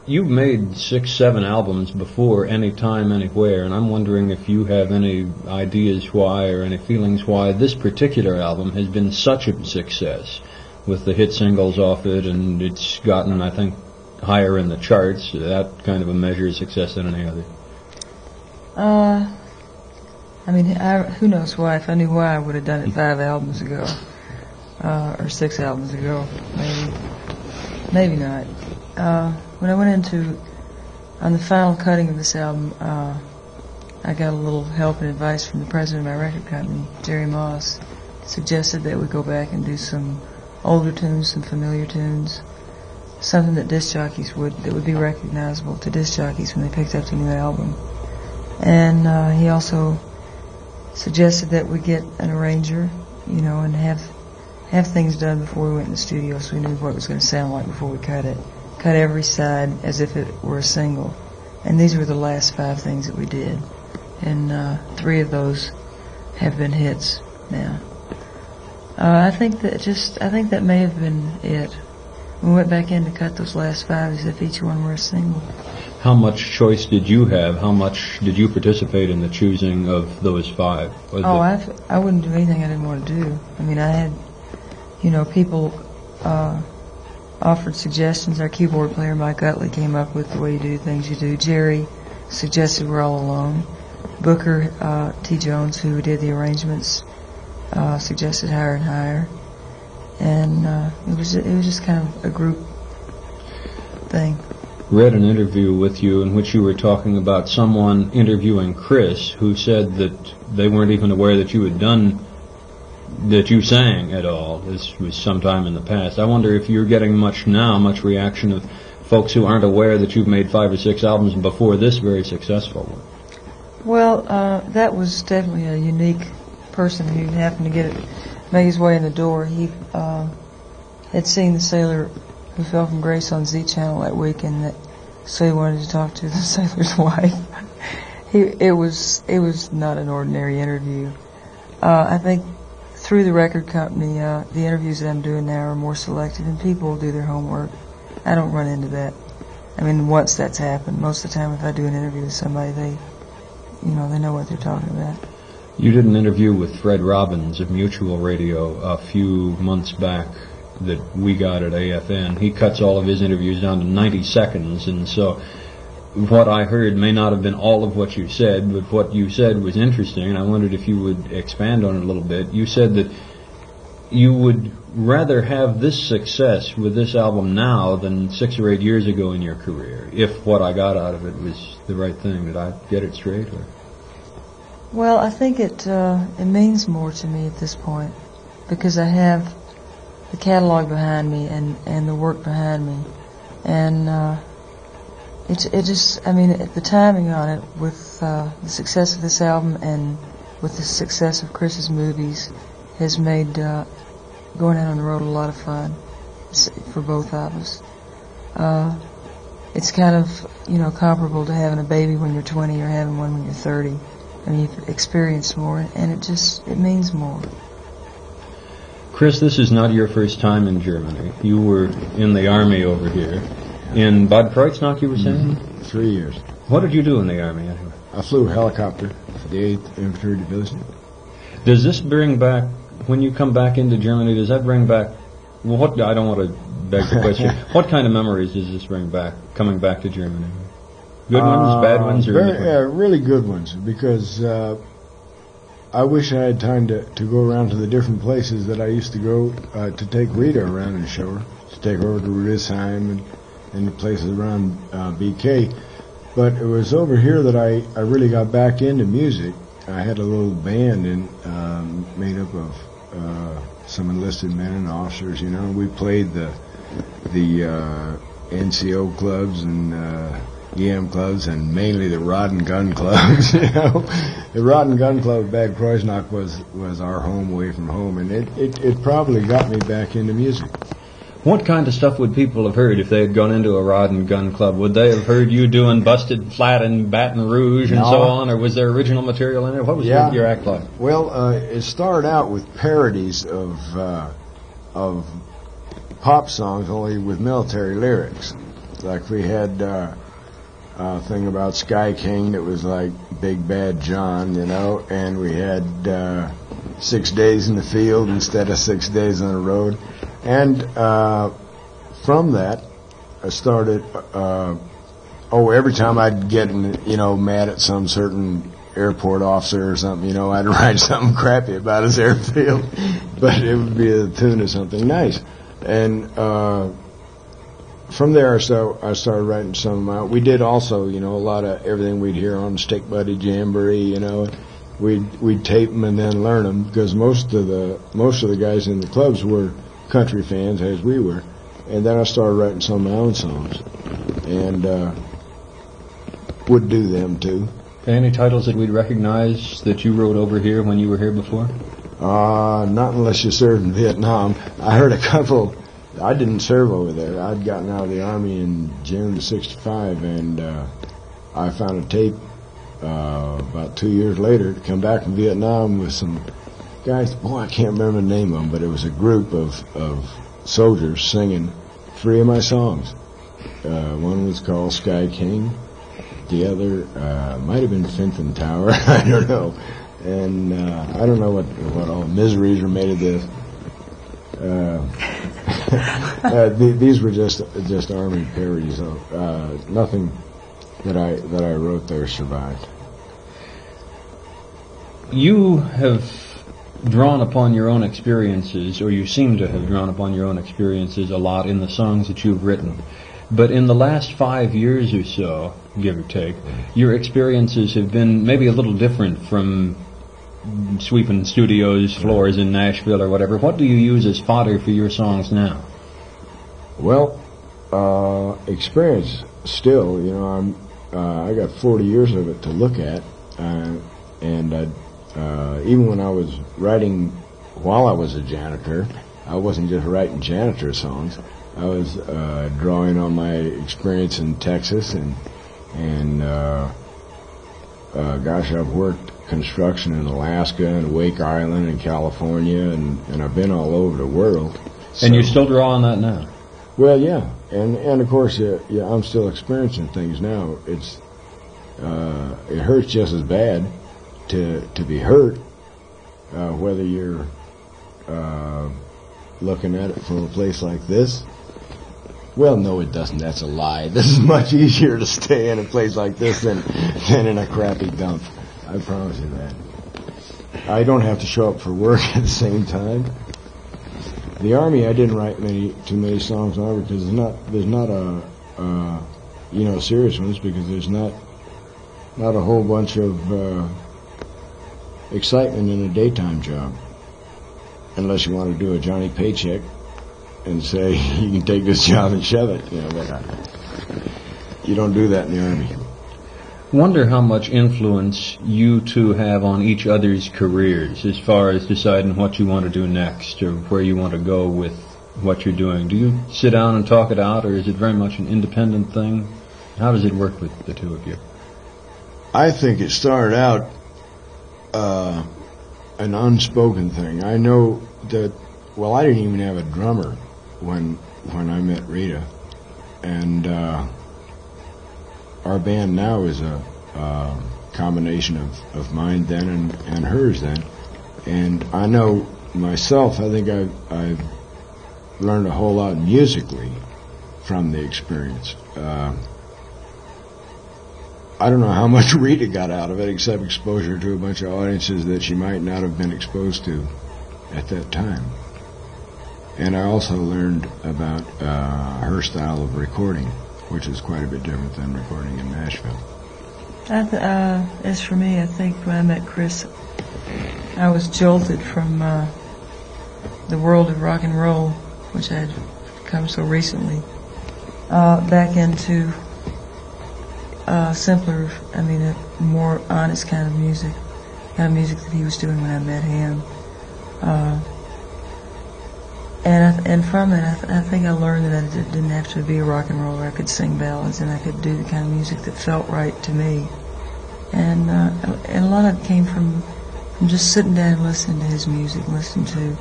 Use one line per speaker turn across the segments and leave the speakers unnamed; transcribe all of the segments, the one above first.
you've made 6, 7 albums before, Anytime, Anywhere, and I'm wondering if you have any ideas why or any feelings why this particular album has been such a success with the hit singles off it, and it's gotten, I think, higher in the charts. That kind of a measure of success than any other.
I mean, who knows why? If I knew why, I would have done it 5 albums ago, or 6 albums ago, maybe not. When I went on the final cutting of this album, I got a little help and advice from the president of my record company, Jerry Moss. Suggested that we go back and do some older tunes, some familiar tunes, something that that would be recognizable to disc jockeys when they picked up the new album. And he also suggested that we get an arranger, and have things done before we went in the studio, so we knew what it was going to sound like before we cut it. Cut every side as if it were a single. And these were the last 5 things that we did. And 3 of those have been hits now. I think that may have been it. We went back in to cut those last 5 as if each one were a single.
How much choice did you have? How much did you participate in the choosing of those 5?
I wouldn't do anything I didn't want to do. I mean, I had, people offered suggestions. Our keyboard player, Mike Utley, came up with the way you do things you do. Jerry suggested We're All Alone. Booker T. Jones, who did the arrangements, suggested Higher and Higher. And it was just kind of a group thing.
Read an interview with you in which you were talking about someone interviewing Kris who said that they weren't even aware that you sang at all. This was sometime in the past. I wonder if you're getting much reaction of folks who aren't aware that you've made 5 or 6 albums before this very successful one.
Well, that was definitely a unique person who happened to make his way in the door. He had seen The Sailor Who Fell from Grace on Z Channel that week, and so he wanted to talk to the sailor's wife. It was not an ordinary interview. I think through the record company, the interviews that I'm doing now are more selective, and people do their homework. I don't run into that. I mean, once that's happened, most of the time if I do an interview with somebody, they know what they're talking about.
You did an interview with Fred Robbins of Mutual Radio a few months back that we got at AFN. He cuts all of his interviews down to 90 seconds, and so what I heard may not have been all of what you said, but what you said was interesting, and I wondered if you would expand on it a little bit. You said that you would rather have this success with this album now than 6 or 8 years ago in your career, if what I got out of it was the right thing. Did I get it straight? Or?
Well, I think it means more to me at this point, because I have the catalog behind me and the work behind me, and the timing on it with the success of this album and with the success of Kris's movies has made going out on the road a lot of fun for both of us. It's kind of comparable to having a baby when you're 20 or having one when you're 30. I mean, you've experienced more, and it means more.
Kris, this is not your first time in Germany. You were in the Army over here. In Bad Kreuznach, you were saying?
3 years.
What did you do in the Army, anyway?
I flew a helicopter for the 8th Infantry Division.
Does this bring back, when you come back into Germany, does that bring back, I don't want to beg the question, what kind of memories does this bring back, coming back to Germany? Good ones, bad ones? Or
really good ones, because I wish I had time to go around to the different places that I used to go to take Rita around and show her, to take her over to Rudisheim and the places around BK. But it was over here that I really got back into music. I had a little band made up of some enlisted men and officers. We played the NCO clubs and EM clubs, and mainly the Rod and Gun clubs. The Rod and Gun Club of Bad Kreuznach was our home away from home, and it probably got me back into music.
What kind of stuff would people have heard if they had gone into a Rod and Gun club? Would they have heard you doing Busted Flat in Baton Rouge and so on, or was there original material in there? What was your act like?
Well, it started out with parodies of pop songs, only with military lyrics. Like we had a thing about Sky King that was like Big Bad John, you know, and we had 6 days in the field instead of 6 days on the road. And from that, I started, every time I'd get, mad at some certain airport officer or something, I'd write something crappy about his airfield, but it would be a tune of something nice. And from there, I started writing some of them out. We did also, a lot of everything we'd hear on Stick Buddy Jamboree, we'd tape them and then learn them, because most of the guys in the clubs were country fans, as we were. And then I started writing some of my own songs, and would do them too.
Any titles that we'd recognize that you wrote over here when you were here before?
Not unless you served in Vietnam. I heard a couple. I didn't serve over there. I'd gotten out of the Army in June of '65, and I found a tape about 2 years later to come back from Vietnam with some guys. Boy, I can't remember the name of them, but it was a group of soldiers singing 3 of my songs. One was called Sky King. The other might have been Finton Tower. I don't know. And I don't know what all miseries were made of this. These were just Army parodies. Nothing that I wrote there survived.
You have drawn upon your own experiences, or you seem to have drawn upon your own experiences a lot in the songs that you've written. But in the last 5 years or so, give or take, your experiences have been maybe a little different from sweeping studios, floors in Nashville or whatever. What do you use as fodder for your songs now?
Well, experience still, I got 40 years of it to look at, and even when I was writing while I was a janitor, I wasn't just writing janitor songs. I was drawing on my experience in Texas, and gosh, I've worked construction in Alaska and Wake Island and California, and I've been all over the world. So,
and you still draw on that now?
Well, yeah, and of course, I'm still experiencing things now. It hurts just as bad to be hurt, whether you're looking at it from a place like this. Well, no, it doesn't. That's a lie. This is much easier to stay in a place like this than in a crappy dump. I promise you that. I don't have to show up for work at the same time. The Army, I didn't write too many songs on because there's not a serious ones, because there's not a whole bunch of excitement in a daytime job, unless you want to do a Johnny Paycheck and say you can take this job and shove it, but you don't do that in the Army.
Wonder how much influence you two have on each other's careers as far as deciding what you want to do next or where you want to go with what you're doing. Do you sit down and talk it out, or is it very much an independent thing? How does it work with the two of you?
I think it started out an unspoken thing. I know that, well, I didn't even have a drummer when I met Rita, and our band now is a combination of mine then and hers then. And I know myself, I think I've learned a whole lot musically from the experience. I don't know how much Rita got out of it, except exposure to a bunch of audiences that she might not have been exposed to at that time. And I also learned about her style of recording, which is quite a bit different than recording in Nashville.
As for me, I think when I met Kris, I was jolted from the world of rock and roll, which I had come so recently, back into simpler, a more honest kind of music that he was doing when I met him. And from it, I think I learned that I didn't have to be a rock and roller. I could sing ballads, and I could do the kind of music that felt right to me. And a lot of it came from just sitting down and listening to his music, listening to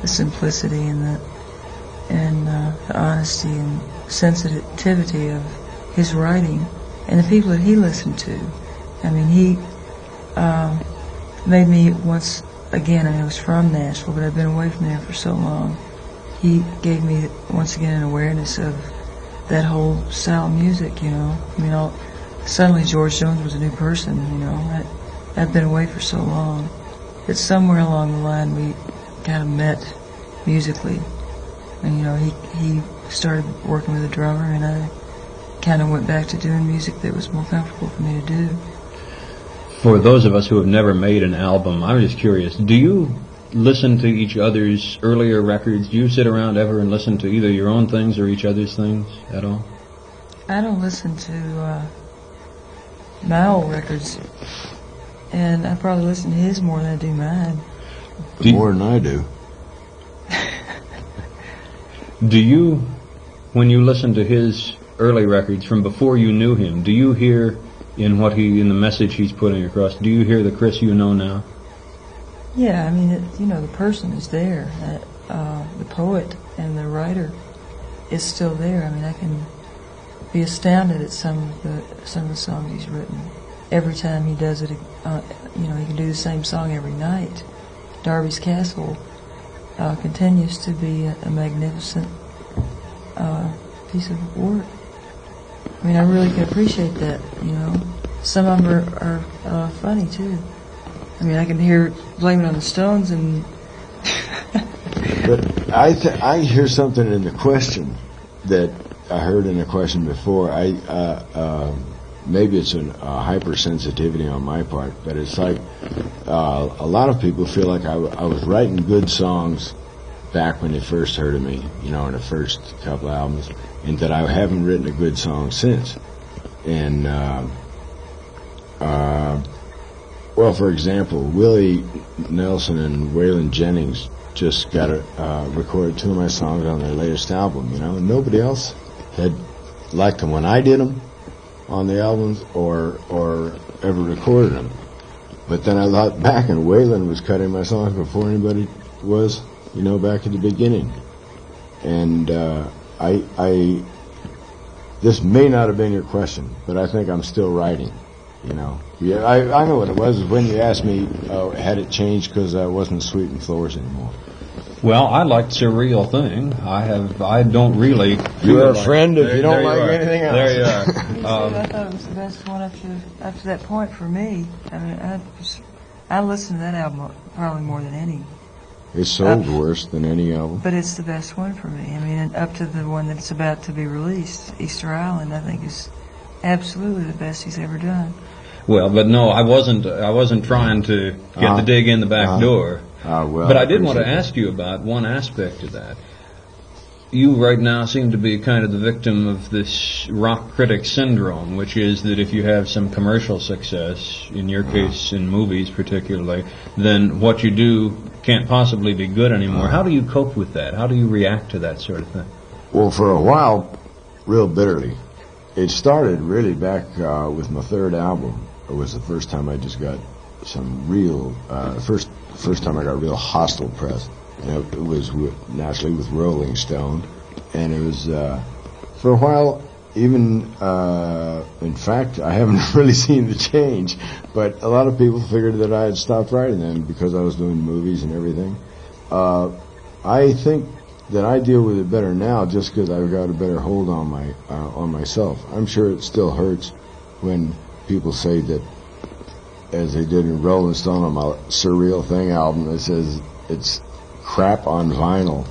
the simplicity and the honesty and sensitivity of his writing and the people that he listened to. I mean, he made me once again, I was from Nashville, but I've been away from there for so long. He gave me once again an awareness of that whole style of music, you know. I mean, suddenly George Jones was a new person, you know. I've been away for so long. It's somewhere along the line we kind of met musically. And, you know, he started working with a drummer, and I kind of went back to doing music that was more comfortable for me to do.
For those of us who have never made an album, I'm just curious, do you listen to each other's earlier records? Do you sit around ever and listen to either your own things or each other's things at all?
I don't listen to my old records, and I probably listen to his more than I do mine.
More than I do.
Do you, when you listen to his early records from before you knew him, do you hear in the message he's putting across, do you hear the Kris you know now?
Yeah, I mean, you know, the person is there. The poet and the writer is still there. I mean, I can be astounded at some of the songs he's written. Every time he does it, you know, he can do the same song every night. Darby's Castle continues to be a magnificent piece of work. I mean, I really can appreciate that, you know. Some of them are funny, too. I mean, I can hear Blame It on the Stones and...
But I hear something in the question that I heard in a question before. Maybe it's a hypersensitivity on my part, but it's like a lot of people feel like I was writing good songs back when they first heard of me, you know, in the first couple albums, and that I haven't written a good song since. And well, for example, Willie Nelson and Waylon Jennings just got recorded 2 of my songs on their latest album, you know, and nobody else had liked them when I did them on the albums or ever recorded them. But then I thought back, and Waylon was cutting my songs before anybody was, you know, back at the beginning. And this may not have been your question, but I think I'm still writing, you know. Yeah, I know what it was when you asked me, had it changed because I wasn't sweeping floors anymore.
Well, I like Surreal Thing. I don't really...
You're a friend if you don't like anything else.
There you are.
I thought it was the best one up to that point for me. I mean, I listened to that album probably more than any.
It's sold worse than any album.
But it's the best one for me. I mean, up to the one that's about to be released, Easter Island, I think is absolutely the best he's ever done.
Well, but no, I wasn't trying to get the dig in the back door.
Well,
but I did want to ask you about one aspect of that. You right now seem to be kind of the victim of this rock critic syndrome, which is that if you have some commercial success, in your case in movies particularly, then what you do can't possibly be good anymore. How do you cope with that? How do you react to that sort of thing?
Well, for a while, real bitterly. It started really back with my third album. It was the first time I just got some real, first time I got real hostile press. You know, it was naturally with Rolling Stone, and it was for a while. Even in fact, I haven't really seen the change, but a lot of people figured that I had stopped writing them because I was doing movies and everything. I think that I deal with it better now just because I've got a better hold on myself. I'm sure it still hurts when people say that, as they did in Rolling Stone on my Surreal Thing album, it says it's crap on vinyl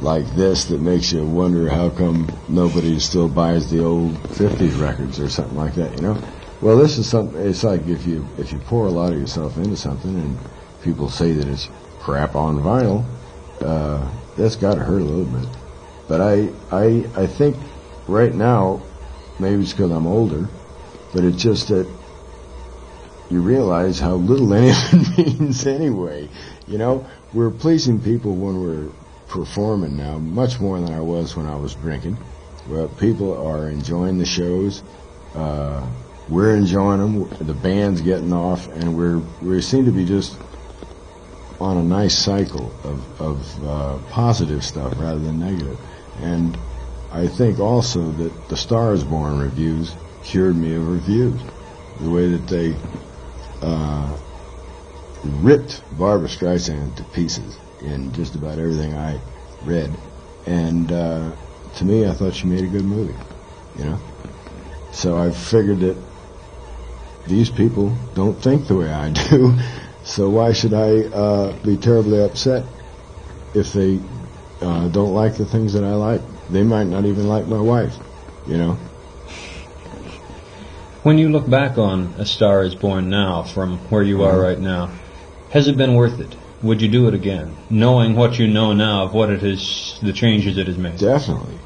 like this that makes you wonder how come nobody still buys the old 50s records or something like that, you know? Well, this is something, it's like if you pour a lot of yourself into something and people say that it's crap on vinyl, that's got to hurt a little bit. But I think right now, maybe it's because I'm older, but it's just that you realize how little any of it means anyway. You know, we're pleasing people when we're performing now, much more than I was when I was drinking. Well, people are enjoying the shows. We're enjoying them. The band's getting off, and we seem to be just on a nice cycle of positive stuff rather than negative. And I think also that the Star is Born reviews cured me of reviews. The way that they ripped Barbra Streisand to pieces in just about everything I read. And to me, I thought she made a good movie, you know? So I figured that these people don't think the way I do, so why should I be terribly upset if they don't like the things that I like? They might not even like my wife, you know?
When you look back on A Star is Born now, from where you are right now, has it been worth it? Would you do it again, knowing what you know now of what it is, the changes it has made?
Definitely.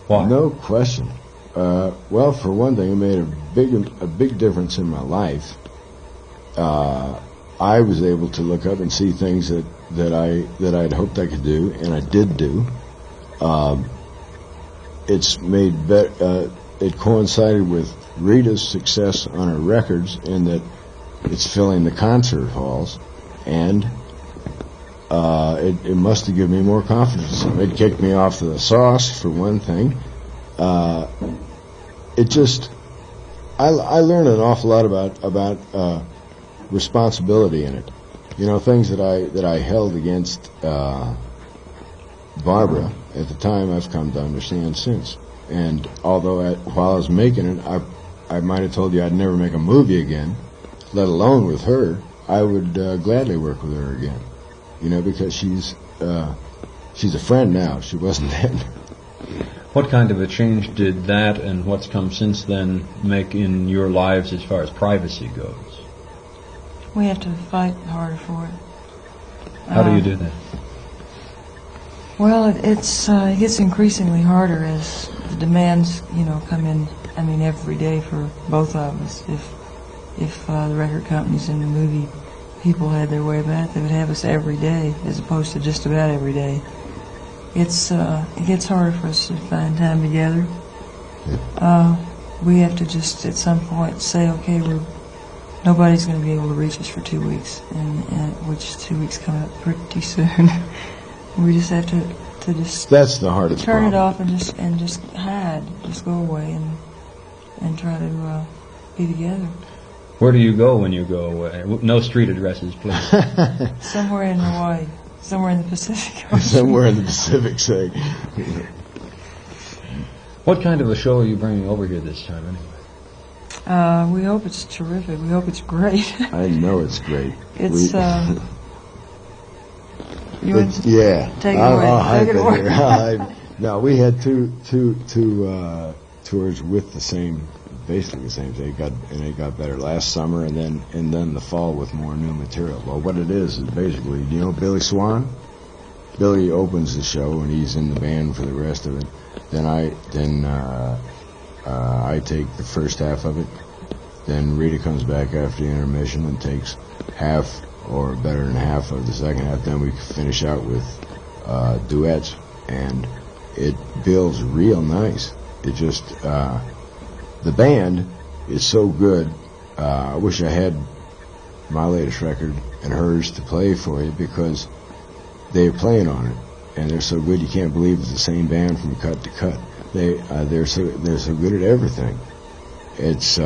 Why?
No question. Well, for one thing, it made a big difference in my life. I was able to look up and see things that I'd hoped I could do, and I did do. It's made it coincided with Rita's success on her records in that it's filling the concert halls, and it must have given me more confidence. It kicked me off the sauce, for one thing. It just, I learned an awful lot about responsibility in it. You know, things that I held against Barbara at the time, I've come to understand since. And although while I was making it, I might have told you I'd never make a movie again, let alone with her. I would gladly work with her again. You know, because she's a friend now. She wasn't then.
What kind of a change did that and what's come since then make in your lives as far as privacy goes?
We have to fight harder for it.
How do you do that?
Well, it gets increasingly harder as the demands, come in. I mean, every day for both of us. If the record companies and the movie people had their way about it, they would have us every day, as opposed to just about every day. It gets harder for us to find time together. We have to just at some point say, okay, nobody's going to be able to reach us for 2 weeks, and which 2 weeks coming up pretty soon. We just have to just
that's the hardest
turn
problem.
it off and just hide, just go away and try to be together.
Where do you go when you go away? No street addresses, please.
Somewhere in Hawaii, somewhere in the Pacific Ocean.
Somewhere in the Pacific, say.
What kind of a show are you bringing over here this time, anyway?
We hope it's terrific. We hope it's great.
I know it's great.
It's
yeah.
Take it away. Take it away.
No, we had two tours with basically the same thing. It got better last summer, and then the fall with more new material. Well, what it is basically, do you know Billy Swan? Billy opens the show, and he's in the band for the rest of it. Then I take the first half of it. Then Rita comes back after the intermission and takes half or better than half of the second half. Then we finish out with duets, and it builds real nice. It just the band is so good. I wish I had my latest record and hers to play for you, because they're playing on it, and they're so good you can't believe it's the same band from cut to cut. They're so good at everything. It's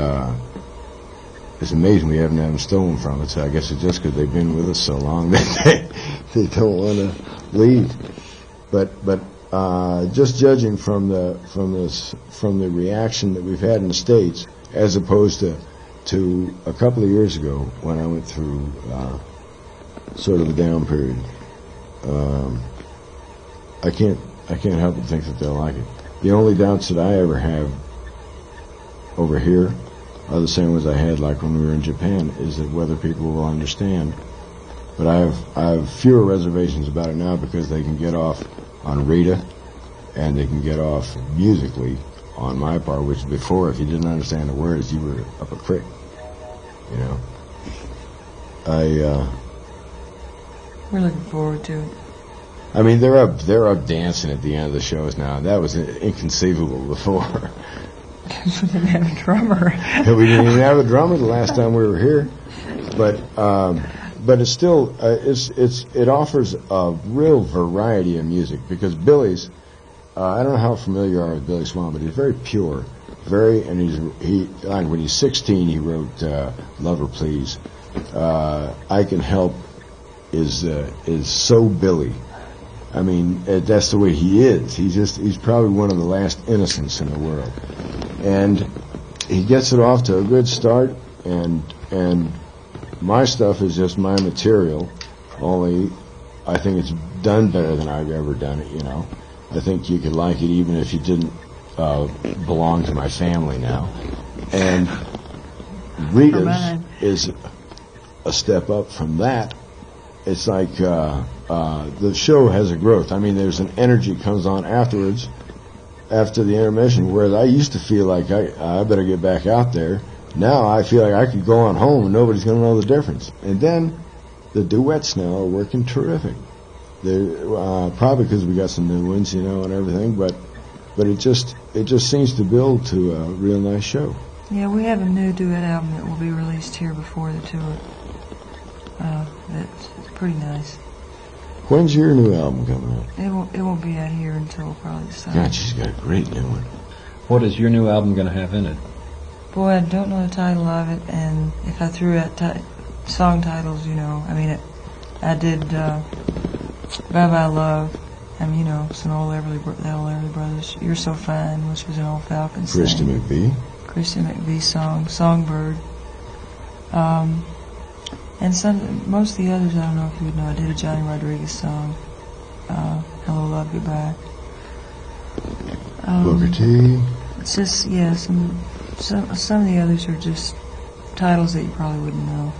amazing we haven't had them stolen from us. So I guess it's just because they've been with us so long that they don't want to leave. But just judging from the reaction that we've had in the States, as opposed to a couple of years ago when I went through sort of a down period, I can't help but think that they'll like it. The only doubts that I ever have over here are the same ones I had like when we were in Japan, is that whether people will understand. But I have fewer reservations about it now, because they can get off on Rita, and they can get off musically on my part, which before, if you didn't understand the words, you were up a creek. You know.
We're looking forward to it.
I mean, they're up dancing at the end of the shows now. That was inconceivable before.
We didn't have a drummer.
We didn't even have a drummer the last time we were here, but it's still it offers a real variety of music, because Billy's I don't know how familiar you are with Billy Swan, but he's very pure, he like when he's 16 he wrote "Lover Please." "I Can Help" is so Billy. I mean, that's the way he is. He's probably one of the last innocents in the world, and he gets it off to a good start. And my stuff is just my material. Only I think it's done better than I've ever done it. You know, I think you could like it even if you didn't belong to my family now. And Rita's is a step up from that. It's like the show has a growth. I mean, there's an energy comes on afterwards, after the intermission, whereas I used to feel like I better get back out there. Now I feel like I could go on home and nobody's going to know the difference. And then the duets now are working terrific. They're probably because we got some new ones, you know, and everything. But it just seems to build to a real nice show.
Yeah, we have a new duet album that will be released here before the tour. That's pretty nice.
When's your new album coming out?
It won't be out here until probably the summer.
God, she's got a great new one.
What is your new album going to have in it?
Boy, I don't know the title of it, and if I threw out song titles, you know, I mean, I did Bye Bye Love, and you know, some old the old Everly Brothers, You're So Fine, which was an old Falcons thing. Christy McVie song, Songbird. And most of the others, I don't know if you would know. I did a Johnny Rodriguez song, Hello, Love, Goodbye.
Booker T.
It's just, yeah, some of the others are just titles that you probably wouldn't know.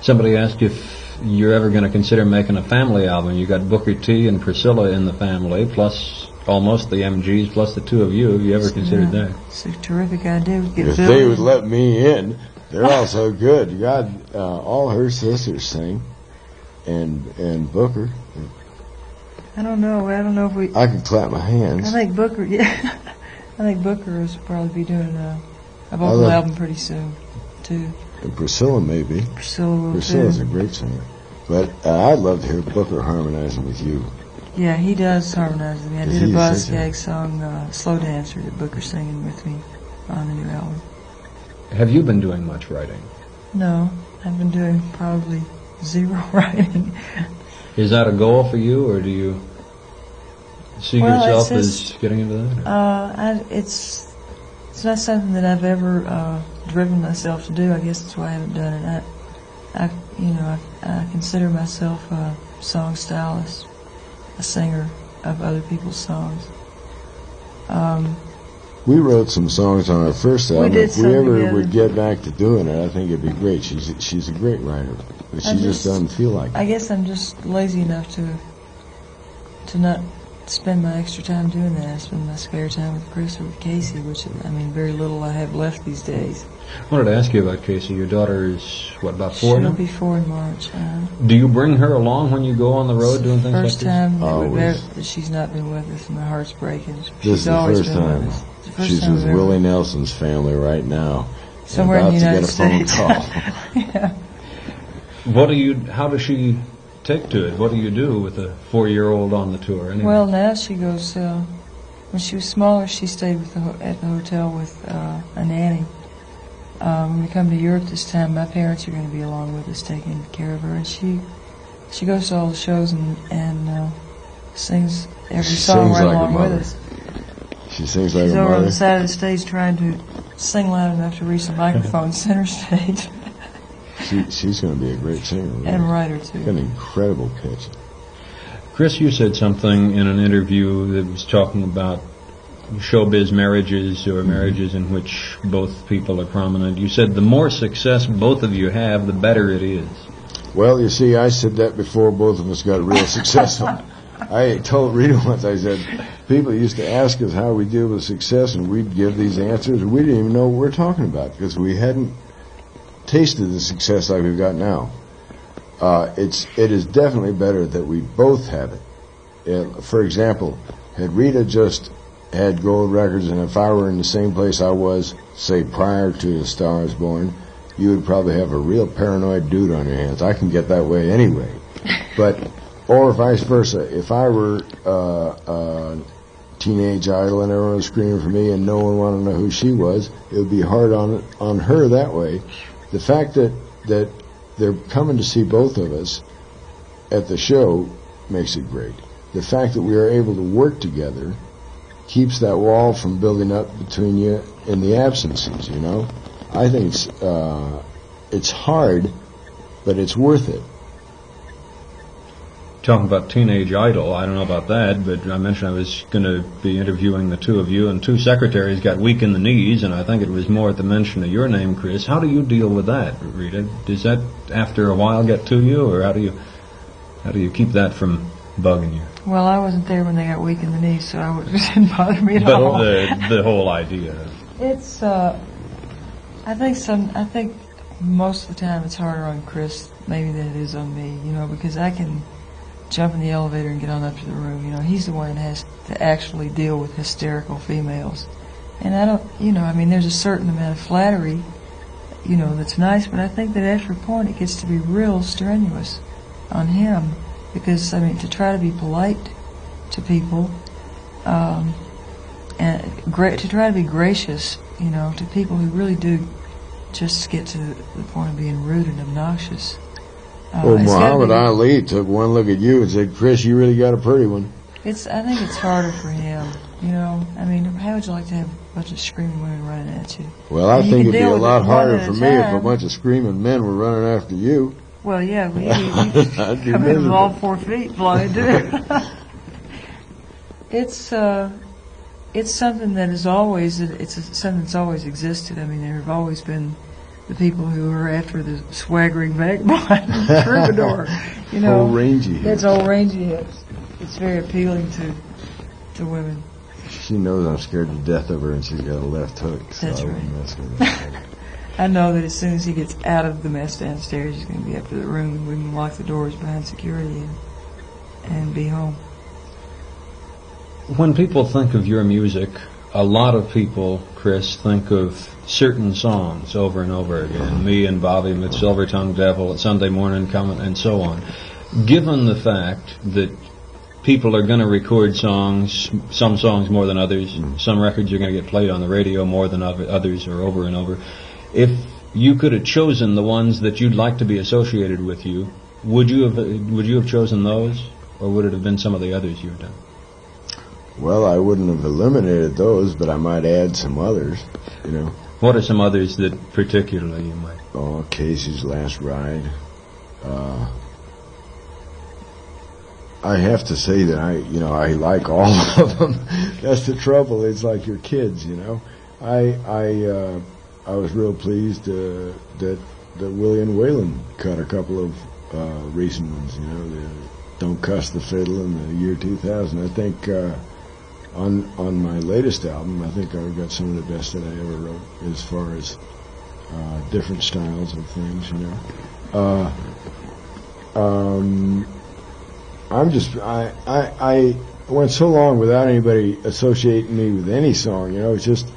Somebody asked if you're ever going to consider making a family album. You got Booker T and Priscilla in the family, plus almost the MGs, plus the two of you. Have you ever considered that?
It's a terrific idea.
If they would let me in. They're all so good. You got all her sisters sing, and Booker.
I don't know if we.
I could clap my hands.
I think Booker. Yeah, I think Booker will probably be doing a vocal album pretty soon, too.
And Priscilla maybe.
Priscilla's
a great singer, but I'd love to hear Booker harmonizing with you.
Yeah, he does harmonize with me. I did a Buzz Gag song, "Slow Dancer," that Booker's singing with me on the new album.
Have you been doing much writing?
No, I've been doing probably zero writing.
Is that a goal for you, or do you see yourself as getting into that?
It's not something that I've ever driven myself to do. I guess that's why I haven't done it. I consider myself a song stylist, a singer of other people's songs.
We wrote some songs on our first album. If we ever would get back to doing it, I think it'd be great. She's a great writer, but she just doesn't feel like it.
I guess I'm just lazy enough to not spend my extra time doing that. I spend my spare time with Kris or with Casey, which, I mean, very little I have left these days.
I wanted to ask you about Casey. Your daughter is, what, about 4 now?
She'll be 4 in March.
Do you bring her along when you go on the road doing things like this?
First time that she's not been with us, and my heart's breaking.
This is the first time. She's with Willie Nelson's family right now.
Somewhere in the United States.
About to get a phone call.
How does she take to it? What do you do with a 4-year-old on the tour? Anyway?
Well, now she goes, when she was smaller, she stayed at the hotel with a nanny. When we come to Europe this time, my parents are going to be along with us, taking care of her, and she goes to all the shows and sings every song right along with us.
She sings like a mother.
She's over on the side of the stage trying to sing loud enough to reach the microphone center stage.
She's going to be a great singer. Really.
And writer, too.
Got an incredible pitch.
Kris, you said something in an interview that was talking about showbiz marriages or marriages in which both people are prominent. You said the more success both of you have, the better it is.
Well, you see, I said that before both of us got real successful. I told Rita once, I said, people used to ask us how we deal with success, and we'd give these answers, and we didn't even know what we're talking about because we hadn't tasted the success like we've got now. It is definitely better that we both have it. For example, had Rita just had gold records, and if I were in the same place I was, say, prior to The Star Is Born, you would probably have a real paranoid dude on your hands. I can get that way anyway. Or vice versa. If I were Teenage Idol and everyone was screaming for me and no one wanted to know who she was, it would be hard on her that way. The fact that they're coming to see both of us at the show makes it great. The fact that we are able to work together keeps that wall from building up between you in the absences, you know. I think it's hard, but it's worth it.
Talking about Teenage Idol, I don't know about that, but I mentioned I was going to be interviewing the two of you, and two secretaries got weak in the knees, and I think it was more at the mention of your name, Kris. How do you deal with that, Rita? Does that, after a while, get to you, or how do you keep that from bugging you?
Well, I wasn't there when they got weak in the knees, so it didn't bother me at all.
But the whole idea.
It's, I think most of the time it's harder on Kris maybe than it is on me, you know, because I can jump in the elevator and get on up to the room. You know, he's the one that has to actually deal with hysterical females. And I don't, you know, I mean, there's a certain amount of flattery, you know, that's nice, but I think that after a point it gets to be real strenuous on him. Because, I mean, to try to be polite to people, and to try to be gracious, you know, to people who really do just get to the point of being rude and obnoxious.
Well, Muhammad Ali took one look at you and said, "Kris, you really got a pretty one."
I think it's harder for him, you know. I mean, how would you like to have a bunch of screaming women running at you?
Well, I think it'd be a lot harder for me if a bunch of screaming men were running after you.
Well, yeah, we come in with all 4 feet flying too. It's something that is always, something that's always existed. I mean, there have always been the people who are after the swaggering vagabond troubadour, you know.
Old rangy hips.
That's old rangy hips. It's very appealing to women.
She knows I'm scared to death of her, and she's got a left hook. So
that's
I
right.
wouldn't mess with her.
I know that as soon as he gets out of the mess downstairs, he's going to be up to the room, and we can lock the doors behind security and be home.
When people think of your music, a lot of people, Kris, think of certain songs over and over again. Me and Bobby with Silver Tongue Devil, Sunday Morning Coming, and so on. Given the fact that people are going to record songs, some songs more than others, some records are going to get played on the radio more than others, or over and over. If you could have chosen the ones that you'd like to be associated with you, would you have chosen those, or would it have been some of the others you've done?
Well, I wouldn't have eliminated those, but I might add some others, you know.
What are some others that particularly you might?
Oh, Casey's Last Ride. I have to say that I like all of them. That's the trouble. It's like your kids, you know. I was real pleased that William Whalen cut a couple of recent ones, you know, the Don't Cuss the Fiddle in the year 2000. I think on my latest album, I think I got some of the best that I ever wrote as far as different styles of things, you know. I went so long without anybody associating me with any song, you know. It's just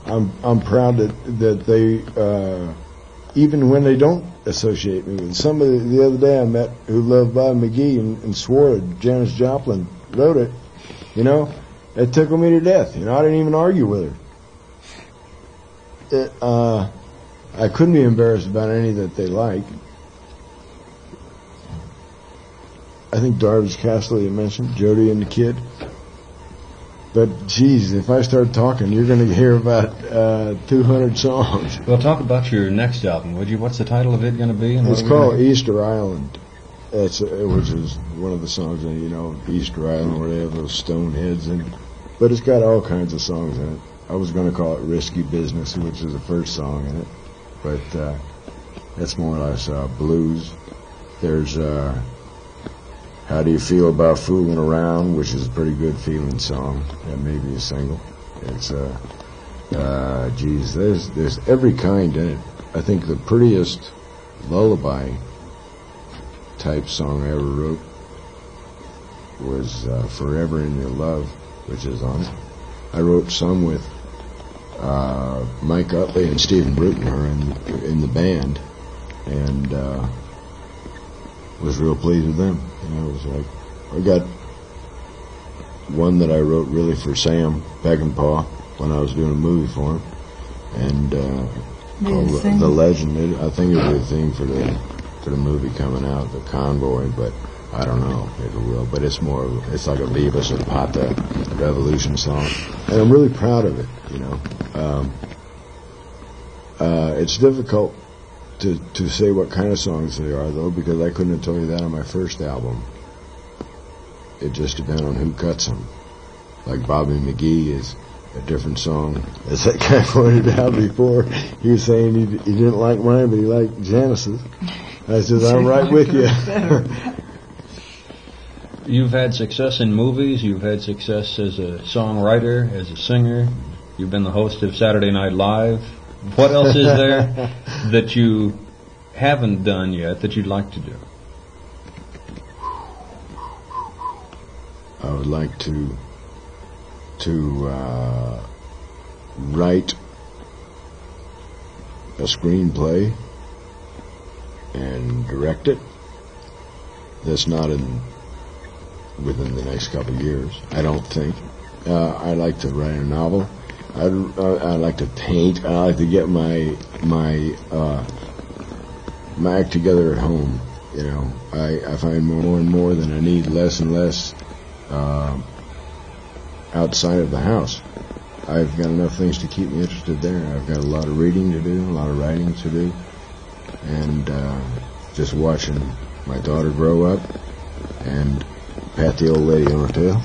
I'm proud that they even when they don't associate me with somebody. The other day I met who loved Bob McGee and swore that Janis Joplin wrote it, you know. It tickled me to death, you know. I didn't even argue with her. I couldn't be embarrassed about any that they like. I think Darvish Castle you mentioned, Jody and the Kid. But, geez, if I start talking, you're going to hear about 200 songs.
Well, talk about your next album, would you? What's the title of it going to be? And
it's called Easter Island, which is one of the songs, you know, Easter Island, where they have those stone heads. But it's got all kinds of songs in it. I was going to call it Risky Business, which is the first song in it. But that's more or less blues. There's How Do You Feel About Fooling Around, which is a pretty good feeling song. That may be a single. It's there's every kind in it. I think the prettiest lullaby type song I ever wrote was Forever in Your Love, which is on it. I wrote some with Mike Utley and Stephen Bruton are in the band, and was real pleased with them. You know, it was like one that I wrote really for Sam Peckinpah when I was doing a movie for him, and called The Legend. I think it'll be a theme for the movie coming out, The Convoy, but I don't know if it will. But it's it's like a Viva Zapata revolution song, and I'm really proud of it. It's difficult to say what kind of songs they are, though, because I couldn't have told you that on my first album. It just depends on who cuts them. Like Bobby McGee is a different song. As that guy pointed out before, he was saying he didn't like mine, but he liked Janice's. I said, I'm right with you.
You've had success in movies. You've had success as a songwriter, as a singer. You've been the host of Saturday Night Live. What else is there that you haven't done yet that you'd like to do?
I would like to write a screenplay and direct it. That's not within the next couple of years, I don't think. I'd like to write a novel. I'd like to paint. I like to get my act together at home. I find more and more that I need less and less outside of the house. I've got enough things to keep me interested there. I've got a lot of reading to do, a lot of writing to do, and just watching my daughter grow up and pat the old lady on her tail.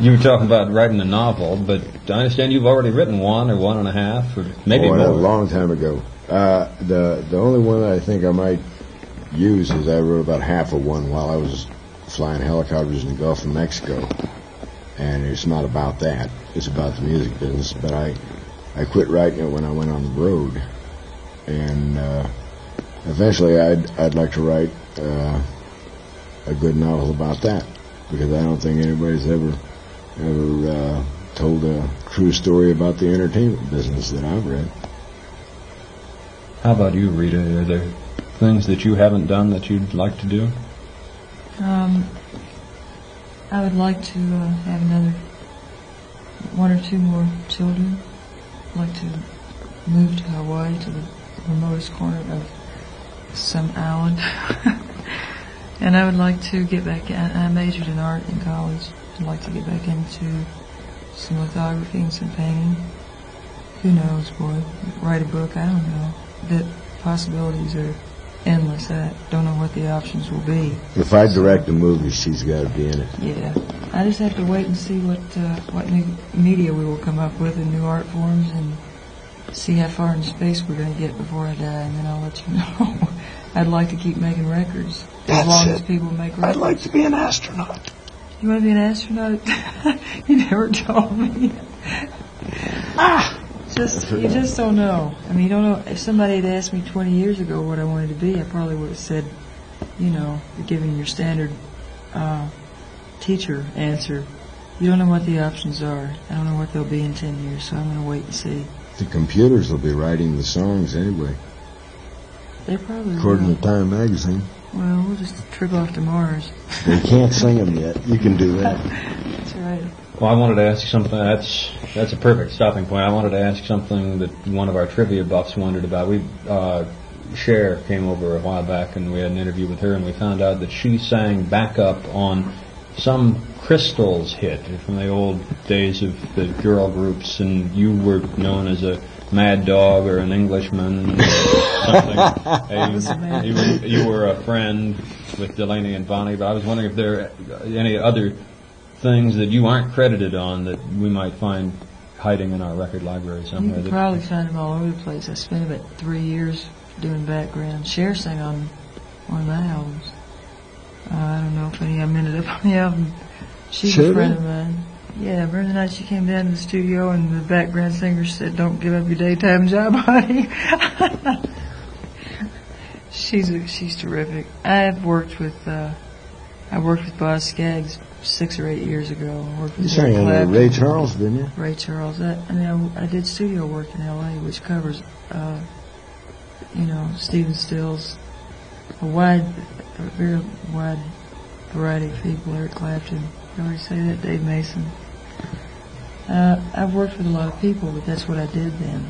You were talking about writing a novel, but I understand you've already written one or one and a half, or maybe more.
A long time ago. The only one that I think I might use is I wrote about half of one while I was flying helicopters in the Gulf of Mexico, and it's not about that. It's about the music business. But I quit writing it when I went on the road, and eventually I'd like to write a good novel about that, because I don't think anybody's ever told a true story about the entertainment business that I've read.
How about you, Rita? Are there things that you haven't done that you'd like to do?
I would like to have another one or two more children. I'd like to move to Hawaii, to the remotest corner of some island. And I would like to get back. I majored in art in college. I'd like to get back into some lithography and some painting. Who knows, boy? Write a book. I don't know. The possibilities are endless. I don't know what the options will be.
If I direct a movie, she's got to be in it.
Yeah. I just have to wait and see what new media we will come up with and new art forms, and see how far in space we're going to get before I die, and then I'll let you know. I'd like to keep making records as long as people make records.
I'd like to be an astronaut.
You want to be an astronaut? You never told me. You just don't know. I mean, you don't know. If somebody had asked me 20 years ago what I wanted to be, I probably would have said, you're giving your standard teacher answer. You don't know what the options are. I don't know what they'll be in 10 years, so I'm going to wait and see.
The computers will be writing the songs anyway.
They probably
According
will.
to Time magazine.
Well, we'll just trip off to Mars.
They can't sing them yet. You can do that.
That's right.
Well, I wanted to ask something. That's a perfect stopping point. I wanted to ask something that one of our trivia buffs wondered about. Cher came over a while back, and we had an interview with her, and we found out that she sang backup on some Crystals hit from the old days of the girl groups, and you were known as a Mad Dog or an Englishman or something. You were a friend with Delaney and Bonnie, but I was wondering if there are any other things that you aren't credited on that we might find hiding in our record library somewhere.
You can probably find them all over the place. I spent about 3 years doing background. Cher sang on one of my albums. I don't know if any of them ended up on the album. She's a friend of mine. Yeah, remember the night she came down to the studio and the background singer said, "Don't give up your daytime job, honey." She's terrific. I worked with Boz Scaggs 6 or 8 years ago. I worked with
You sang under Ray Charles, didn't you?
Ray Charles. I did studio work in L.A., which covers, Stephen Stills, a very wide variety of people. Eric Clapton, I already say that, Dave Mason. I've worked with a lot of people, but that's what I did then.